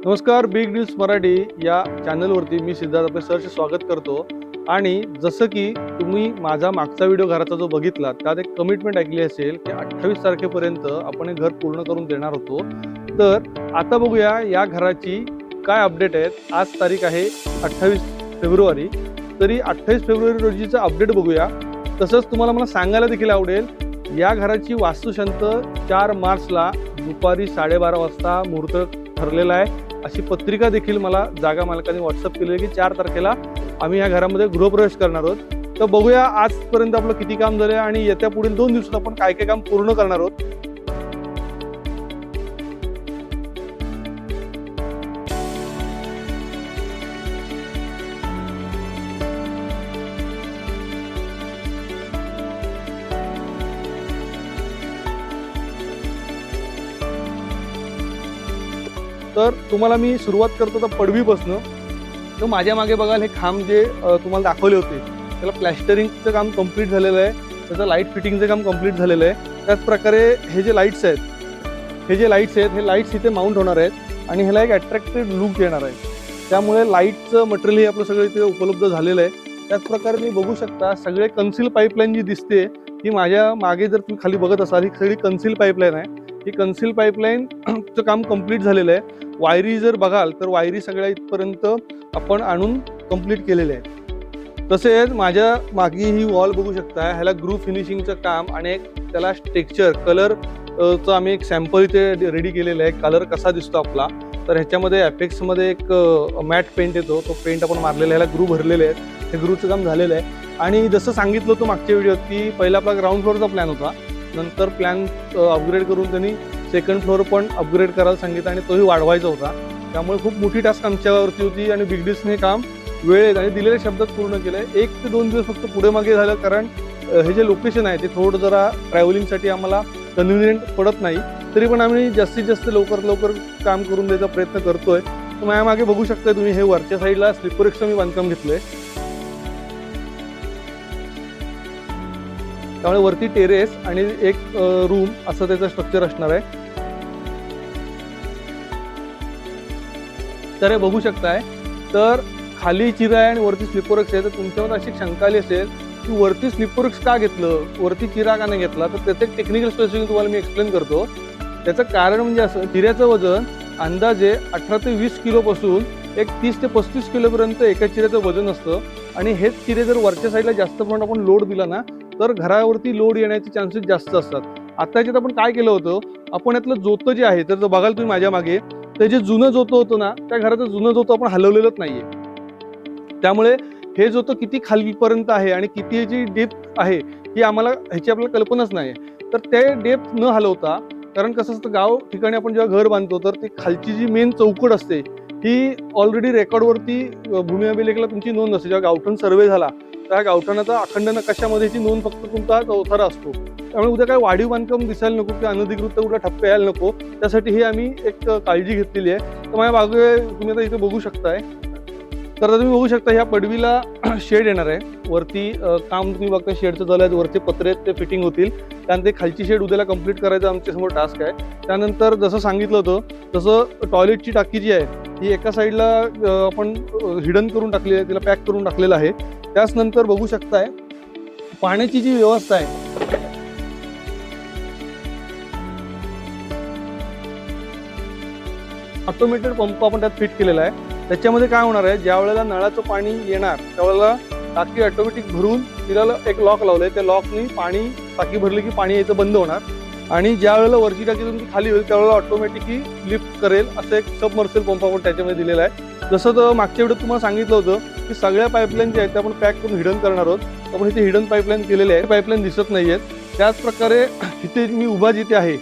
नमस्कार, big deals Marathi या चॅनलवरती मी सिद्धार्थ आपले सरचे स्वागत करतो. आणि जसं की तुम्ही माझा मागचा व्हिडिओ घराचा जो बघितला त्यात एक कमिटमेंट ऐकली असेल की 28 तारखेपर्यंत आपण हे घर पूर्ण करून देणार होतो. तर आता बघूया या घराची काय अपडेट आहेत. आज तारीख आहे 28 फेब्रुवारी. तरी 28 फेब्रुवारी रोजीचा अपडेट बघूया. तसंच तुम्हाला मला सांगायला देखील आवडेल, या घराची वास्तुशांत 4 मार्चला दुपारी 12:30 वाजता मुहूर्त ठरलेला आहे, अशी पत्रिका देखील मला जागा मालकाने व्हॉट्सअप केली आहे की 4 तारखेला आम्ही या घरामध्ये गृहप्रवेश करणार आहोत. तर बघूया आजपर्यंत आपलं किती काम झालं आणि येत्या पुढील 2 दिवसात आपण काय काय काम पूर्ण करणार आहोत. तर तुम्हाला मी सुरुवात करतो तर पडवीपासून. तर माझ्या मागे बघाल हे खांब जे तुम्हाला दाखवले होते, त्याला प्लॅस्टरिंगचं काम कंप्लीट झालेलं आहे, त्याचं लाईट फिटिंगचं काम कंप्लीट झालेलं आहे. त्याच प्रकारे हे जे लाईट्स आहेत हे लाईट्स इथे माउंट होणार आहेत आणि ह्याला एक अट्रॅक्टिव्ह लुक येणार आहे. त्यामुळे लाईटचं मटेरियल हे आपलं सगळं इथे उपलब्ध झालेलं आहे. त्याच प्रकारे तुम्ही बघू शकता सगळे कन्सील पाईपलाईन जी दिसते ही माझ्या मागे जर तुम्ही खाली बघत असाल, ही सगळी कन्सील पाईपलाईन आहे. ही कन्सील पाईपलाईनचं काम कंप्लीट झालेलं आहे. वायरी जर बघाल तर वायरी सगळ्या इथपर्यंत आपण आणून कंप्लीट केलेले आहे. तसेच माझ्या मागे ही वॉल बघू शकता, ह्याला ग्रू फिनिशिंगचं काम आणि एक त्याला टेक्स्चर कलरचं आम्ही एक सॅम्पल इथे रेडी केलेलं आहे. कलर कसा दिसतो आपला, तर ह्याच्यामध्ये ॲपेक्समध्ये एक मॅट पेंट येतो, तो पेंट आपण मारलेला आहे. ह्याला ग्रू भरलेले आहेत, हे ग्रूचं काम झालेलं आहे. आणि जसं सांगितलं होतं मागच्या व्हिडिओत की पहिला आपला ग्राउंड फ्लोअरचा प्लॅन होता, नंतर प्लॅन अपग्रेड करून त्यांनी सेकंड फ्लोअर पण अपग्रेड करायला सांगितलं आणि तोही वाढवायचा होता. त्यामुळे खूप मोठी टास्क आमच्यावरती होती आणि बिग डील्सने काम वेळेत आणि दिलेल्या शब्दात पूर्ण केलं आहे. 1 ते 2 दिवस फक्त पुढे मागे झालं, कारण हे जे लोकेशन आहे ते थोडं जरा ट्रॅव्हलिंगसाठी आम्हाला कन्व्हिनियंट पडत नाही. तरी पण आम्ही जास्तीत जास्त लवकर काम करून द्यायचा प्रयत्न करतोय. तर माझ्या मागे बघू शकता तुम्ही, हे वरच्या साईडला स्लिपरचं मी बांधकाम घेतलंय. त्यामुळे वरती टेरेस आणि एक रूम असं त्याचं स्ट्रक्चर असणार आहे. तर हे बघू शकताय, तर खाली चिरा आहे आणि वरती स्लिपरक्स आहे. तर तुमच्यावर अशी शंका आली असेल की वरती स्लिपरक्स का घेतलं, वरती चिरा का नाही घेतला, तर त्याचं एक टेक्निकल स्पेसिफिकेशन तुम्हाला मी एक्सप्लेन करतो. त्याचं कारण म्हणजे असं, चिऱ्याचं वजन अंदाजे 18 ते 20 किलोपासून एक 30 ते 35 किलोपर्यंत एका चिऱ्याचं वजन असतं. आणि हेच चिरे जर वरच्या साईडला जास्त प्रमाणात आपण लोड दिला ना, तर घरावरती लोड येण्याचे चान्सेस जास्त असतात. आता याच्यात आपण काय केलं होतं, आपण यातलं जोतं जे आहे, तर बघाल तुम्ही माझ्या मागे, ते जे जुनं जोतं होतं ना, त्या घराचं जुनं जोतं आपण हलवलेलंच नाहीये. त्यामुळे हे जोतं किती खालीपर्यंत आहे आणि किती याची डेप्थ आहे ही ह्याची आपल्याला कल्पनाच नाही. तर ते डेप्थ न हलवता, कारण कसं असतं गाव ठिकाणी आपण जेव्हा घर बांधतो तर ती खालची जी मेन चौकट असते ही ऑलरेडी रेकॉर्डवरती भूमी अभिलेखला तुमची नोंद असते. जेव्हा गावठण सर्वे झाला त्या गावठाणाचा अखंड नकाशामध्ये ती नोंद फक्त तुमचा चौथरा असतो. त्यामुळे उद्या काय वाढीव बांधकाम दिसायला नको किंवा अनधिकृत कुठला ठप्पे यायला नको, त्यासाठी ही आम्ही एक काळजी घेतलेली आहे. तर माझ्या मागे तुम्ही आता इथे बघू शकताय, तर आता तुम्ही बघू शकता ह्या पडवीला शेड येणार आहे. वरती काम तुम्ही बघता शेडचं झालं आहे, वरचे पत्रे ते फिटिंग होतील. त्यानंतर खालची शेड उद्याला कंप्लीट करायचं आमच्यासमोर टास्क आहे. त्यानंतर जसं सांगितलं होतं तसं टॉयलेटची टाकी जी आहे ही एका साईडला आपण हिडन करून टाकली आहे, तिला पॅक करून टाकलेलं आहे. त्याच नंतर बघू शकताय पाण्याची जी व्यवस्था आहे, ऑटोमेटेड पंप आपण त्यात फिट केलेला आहे. त्याच्यामध्ये काय होणार आहे, ज्या वेळेला नळाचं पाणी येणार त्यावेळेला टाकी ऑटोमॅटिक भरून तिला एक लॉक लावलंय, त्या लॉकनी पाणी टाकी भरली की पाणी यायचं बंद होणार. आणि ज्या वेळेला वरची टाकी तुमची खाली होईल त्यावेळेला ऑटोमॅटिकली लिफ्ट करेल, असं एक सबमर्सिबल पंप आपण त्याच्यामध्ये दिलेला आहे. जसं तर मागच्या वेळेस तुम्हाला सांगितलं होतं की सगळ्या पाईपलाईन ज्या आहेत त्या आपण पॅक करून हिडन करणार आहोत. आपण इथे हिडन पाईपलाईन केलेले आहे, पाईपलाईन दिसत नाही आहेत. त्याच प्रकारे इथे मी उभा जिथे आहे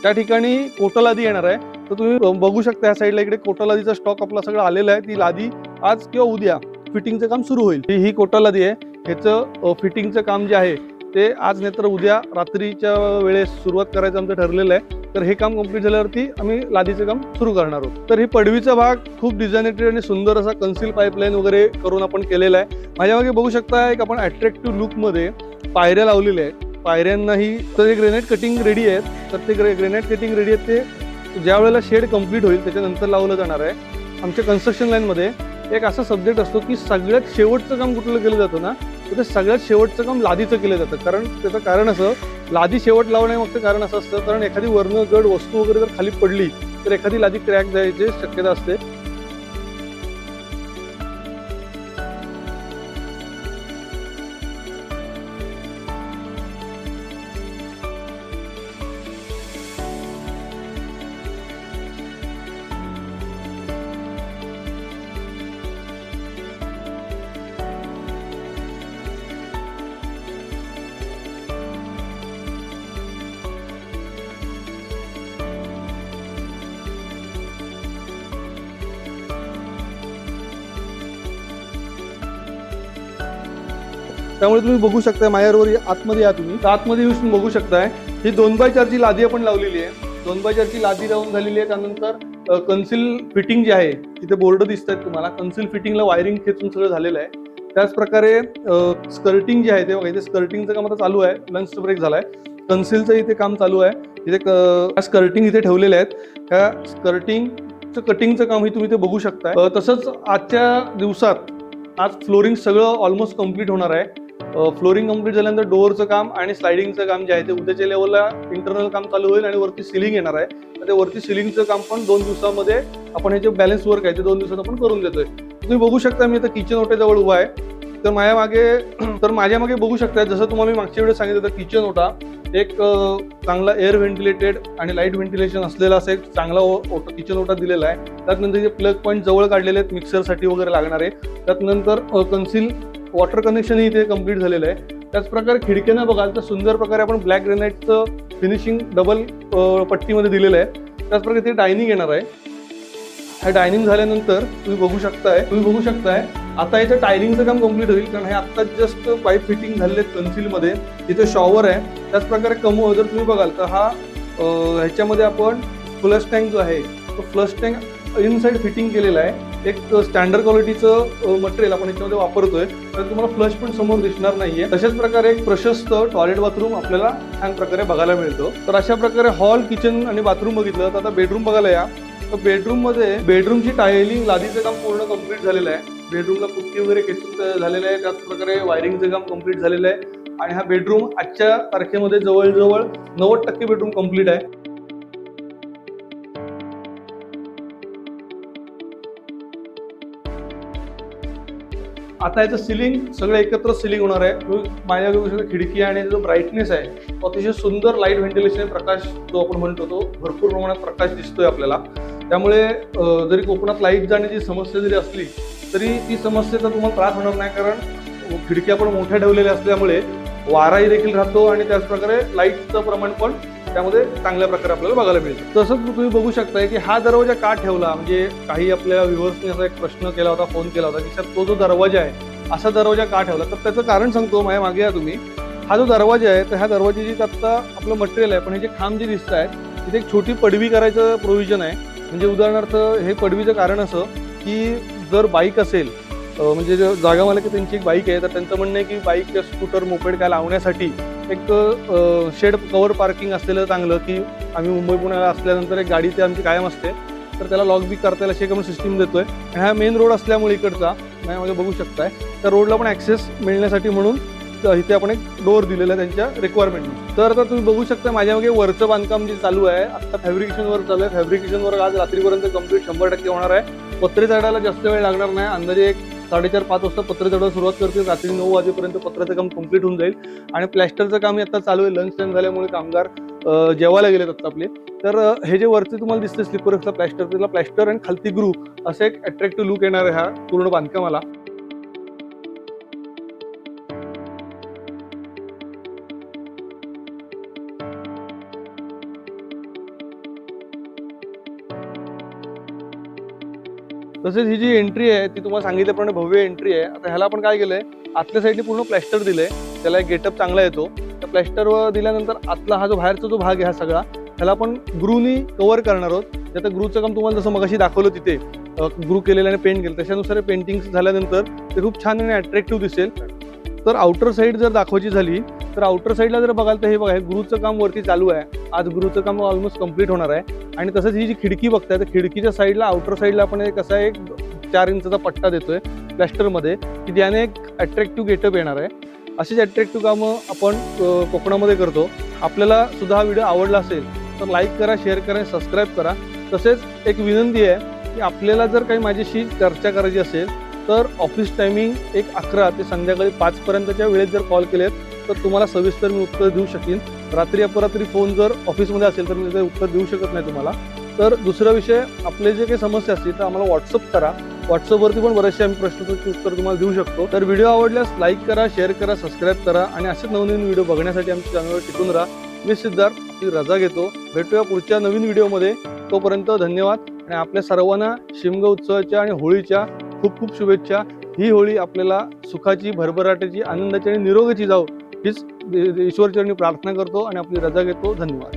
त्या ठिकाणी कोटा लादी येणार आहे. तर तुम्ही बघू शकता या साईडला इकडे कोटा लादीचा स्टॉक आपला सगळं आलेला आहे. ती लादी आज किंवा उद्या फिटिंगचं काम सुरू होईल. ही कोटा लादी आहे, ह्याचं फिटिंगचं काम जे आहे ते आज नाही तर उद्या रात्रीच्या वेळेस सुरुवात करायचं आमचं ठरलेलं आहे. तर हे काम कंप्लीट झाल्यावरती आम्ही लादीचं काम सुरू करणार आहोत. तर ही पडवीचा भाग खूप डिझायनेटेड आणि सुंदर असा कन्सील पाईपलाईन वगैरे करून आपण केलेला आहे. माझ्या मागे बघू शकता एक आपण अट्रॅक्टिव्ह लुकमध्ये पायऱ्या लावलेल्या आहेत. पायऱ्यांनाही तर ग्रेनाइट कटिंग रेडी आहेत. तर ते ग्रेनाइट कटिंग रेडी आहेत, ते ज्या वेळेला शेड कम्प्लीट होईल त्याच्यानंतर लावलं जाणार आहे. आमच्या कन्स्ट्रक्शन लाईनमध्ये एक असा सब्जेक्ट असतो की सगळ्यात शेवटचं काम कुठलं केलं जातं ना, तर ते सगळ्यात शेवटचं काम लादीचं केलं जातं. कारण त्याचं कारण असं, लादी शेवट लावण्यामागचं कारण असं असतं, कारण एखादी वर्ण जड वस्तू वगैरे जर खाली पडली तर एखादी लादी क्रॅक जायची शक्यता असते. त्यामुळे तुम्ही बघू शकताय माझ्यावर आतमध्ये या तुम्ही, तर आतमध्ये येऊन बघू शकताय ही 2x4 ची लादी आपण लावलेली आहे. 2x4 ची लादी लावून झालेली आहे. त्यानंतर कन्सिल फिटिंग जे आहे तिथे बोर्ड दिसत आहेत तुम्हाला, कन्सिल फिटिंगला वायरिंग खेचून सगळं झालेलं आहे. त्याच प्रकारे स्कर्टिंग जे आहे ते बघा, इथे स्कर्टिंगचं काम आता चालू आहे. लंच ब्रेक झालाय, कन्सिलचं इथे काम चालू आहे. इथे स्कर्टिंग इथे ठेवलेले आहेत. ह्या स्कर्टिंगचं कटिंगचं काम तुम्ही इथे बघू शकताय. तसंच आजच्या दिवसात आज फ्लोरिंग सगळं ऑलमोस्ट कम्प्लीट होणार आहे. फ्लोरिंग कम्प्लीट झाल्यानंतर डोअरचं काम आणि स्लायडिंगचं काम जे आहे ते उद्याच्या लेवलला इंटरनल काम चालू होईल आणि वरती सिलिंग येणार आहे. तर ते वरती सिलिंगचं काम पण 2 दिवसामध्ये आपण हे जे बॅलन्स वर्क आहे ते 2 दिवसात आपण करून देतोय. तुम्ही बघू शकता मी आता किचन ओट्याजवळ उभा आहे. तर माझ्या मागे बघू शकता, जसं तुम्हाला मी मागच्या वेळेस सांगितलं होतं, किचन ओटा एक चांगला एअर व्हेंटिलेटेड आणि लाईट व्हेंटिलेशन असलेला असा एक चांगला किचन ओटा दिलेला आहे. त्यातनंतर जे प्लग पॉईंट जवळ काढलेले आहेत मिक्सरसाठी वगैरे लागणारे. त्यातनंतर कन्सिल वॉटर कनेक्शनही इथे कम्प्लीट झालेलं आहे. त्याच प्रकारे खिडक्यांना बघाल तर सुंदर प्रकारे आपण ब्लॅक ग्रेनाइटचं फिनिशिंग डबल पट्टीमध्ये दिलेलं आहे. त्याच प्रकारे इथे डायनिंग येणार आहे. हे डायनिंग झाल्यानंतर तुम्ही बघू शकताय आता याचं टायरिंगचं काम कम्प्लीट होईल, कारण हे आत्ता जस्ट पाईप फिटिंग झालेले आहेत कन्सिलमध्ये. इथे शॉवर आहे. त्याच प्रकारे जर तुम्ही बघाल तर हा ह्याच्यामध्ये आपण फ्लश टँक जो आहे तो फ्लश टँक इनसाइड फिटिंग केलेला आहे. एक स्टँडर्ड क्वालिटीचं मटेरियल आपण याच्यामध्ये वापरतोय, तर तुम्हाला फ्लश पण समोर दिसणार नाहीये. तशाच प्रकारे एक प्रशस्त टॉयलेट बाथरूम आपल्याला छान प्रकारे बघायला मिळतो. तर अशा प्रकारे हॉल, किचन आणि बाथरूम बघितलं. तर आता बेडरूम बघायला या. तर बेडरूमची टायलिंग लादीचं काम पूर्ण कम्प्लीट झालेलं आहे. बेडरूमला पुट्टी वगैरे खेचून झालेलं आहे. त्याच प्रकारे वायरिंगचं काम कम्प्लीट झालेलं आहे. आणि हा बेडरूम आजच्या तारखेमध्ये जवळजवळ 90% बेडरूम कम्प्लीट आहे. आता याचं सिलिंग सगळं एकत्र सिलिंग होणार आहे. माझ्या खिडकी आणि जो ब्राईटनेस आहे तो अतिशय सुंदर लाईट व्हेंटिलेशन, प्रकाश जो आपण म्हणतो तो भरपूर प्रमाणात प्रकाश दिसतोय आपल्याला. त्यामुळे जरी कोकणात लाईट जाण्याची समस्या जरी असली तरी ती समस्येचा तुम्हाला त्रास होणार नाही, कारण खिडक्या पण मोठ्या ठेवलेल्या असल्यामुळे वाराही देखील राहतो आणि त्याच प्रकारे लाईटचं प्रमाण पण त्यामध्ये चांगल्या प्रकारे आपल्याला बघायला मिळतं. तसंच तुम्ही बघू शकताय की हा दरवाजा का ठेवला, म्हणजे काही आपल्या व्ह्युअर्सने असा एक प्रश्न केला होता, फोन केला होता की सर तो जो दरवाजा आहे असा दरवाजा का ठेवला. तर त्याचं कारण सांगतो. माझ्या मागे या तुम्ही. हा जो दरवाजा आहे तर ह्या दरवाजाची आता आपलं मटेरियल आहे, पण हे जे खांब जे दिसत आहेत तिथे एक छोटी पडवी करायचं प्रोव्हिजन आहे. म्हणजे उदाहरणार्थ हे पडवीचं कारण असं की जर बाईक असेल, म्हणजे जागा मला की त्यांची एक बाईक आहे, तर त्यांचं म्हणणं आहे की बाईक किंवा स्कूटर मोपेड काय लावण्यासाठी एक शेड कवर पार्किंग असलेलं चांगलं, की आम्ही मुंबई पुण्याला असल्यानंतर एक गाडी ते आमची कायम असते, तर त्याला लॉक बी करता येईल अशी आपण सिस्टीम देतोय. आणि हा मेन रोड असल्यामुळे इकडचा माझ्यामध्ये बघू शकताय त्या रोडला पण ॲक्सेस मिळण्यासाठी म्हणून इथे आपण एक डोअर दिलेला आहे त्यांच्या रिक्वायरमेंट. तर आता तुम्ही बघू शकता माझ्या मागे वरचं बांधकाम जे चालू आहे, आता फॅब्रिकेशन वर्क चालू आहे. फॅब्रिकेशन वर्क आज रात्रीपर्यंत कम्प्लीट 100% होणार आहे. पत्रे चढायला जास्त वेळ लागणार नाही. अंदाजे एक 4:30-5 वाजता पत्रे चढायला सुरुवात करते. रात्री 9 वाजेपर्यंत पत्र्याचं काम कम्प्लीट होऊन जाईल. आणि प्लॅस्टरचं काम आता चालू आहे. लंच टाइम झाल्यामुळे कामगार जेवायला गेलेत आता आपले. तर हे जे वरती तुम्हाला दिसते स्लिपरचा प्लॅस्टर, त्याला प्लॅस्टर आणि खालती ग्रू असं एक अट्रॅक्टिव्ह लुक येणार आहे ह्या पूर्ण बांधकामाला. तसेच ही जी एंट्री आहे ती तुम्हाला सांगितल्याप्रमाणे भव्य एंट्री आहे. आता ह्याला आपण काय केलंय, आतल्या साईडने पूर्ण प्लॅस्टर दिलंय. त्याला एक गेटअप चांगला येतो. त्या प्लॅस्टरवर दिल्यानंतर आतला हा जो बाहेरचा जो भाग आहे हा सगळा ह्याला आपण ग्रूनी कव्हर करणार आहोत. त्याचं ग्रूचं काम तुम्हाला जसं मगाशी दाखवलं तिथे ग्रू केलेलं आणि पेंट केलं त्याच्यानुसार पेंटिंग झाल्यानंतर ते खूप छान आणि अट्रॅक्टिव्ह दिसेल. तर आउटर साईड जर दाखवायची झाली तर आउटर साईडला जर बघाल तर हे बघा, हे गुरुचं काम वरती चालू आहे. आज गुरुचं काम ऑलमोस्ट कम्प्लीट होणार आहे. आणि तसंच ही जी खिडकी बघताय, तर खिडकीच्या साईडला आउटर साईडला आपण एक असा एक 4 इंचचा पट्टा देतोय प्लॅस्टरमध्ये, की ज्याने एक अट्रॅक्टिव्ह गेटअप येणार आहे. अशीच अट्रॅक्टिव्ह कामं आपण कोकणामध्ये करतो. आपल्याला सुद्धा हा व्हिडिओ आवडला असेल तर लाईक करा, शेअर करा, सबस्क्राईब करा. तसेच एक विनंती आहे की आपल्याला जर काही माझ्याशी चर्चा करायची असेल तर ऑफिस टायमिंग एक 11 ते संध्याकाळी 5 पर्यंतच्या वेळेत जर कॉल केलेत तर तुम्हाला सविस्तर मी उत्तर देऊ शकेन. रात्री अपरात्री फोन जर ऑफिसमध्ये असेल तर मी त्याचं उत्तर देऊ शकत नाही तुम्हाला. तर दुसरा विषय, आपले जे काही समस्या असतील तर आम्हाला व्हॉट्सअप करा. व्हॉट्सअपवरती पण बरेचसे आम्ही प्रश्नांची उत्तर तुम्हाला देऊ शकतो. तर व्हिडिओ आवडल्यास लाईक करा, शेअर करा, सबस्क्राईब करा आणि असेच नवनवीन व्हिडिओ बघण्यासाठी आमच्या चॅनलवर टिकून राहा. मी सिद्धार्थ आपली रजा घेतो. भेटूया पुढच्या नवीन व्हिडिओमध्ये. तोपर्यंत धन्यवाद आणि आपल्या सर्वांना शिमगा उत्सवाच्या आणि होळीच्या खूप खूप शुभेच्छा. ही होळी आपल्याला सुखाची, भरभराटीची, आनंदाची आणि निरोगीची जावो हीच ईश्वरचरणी प्रार्थना करतो आणि आपली रजा घेतो. धन्यवाद.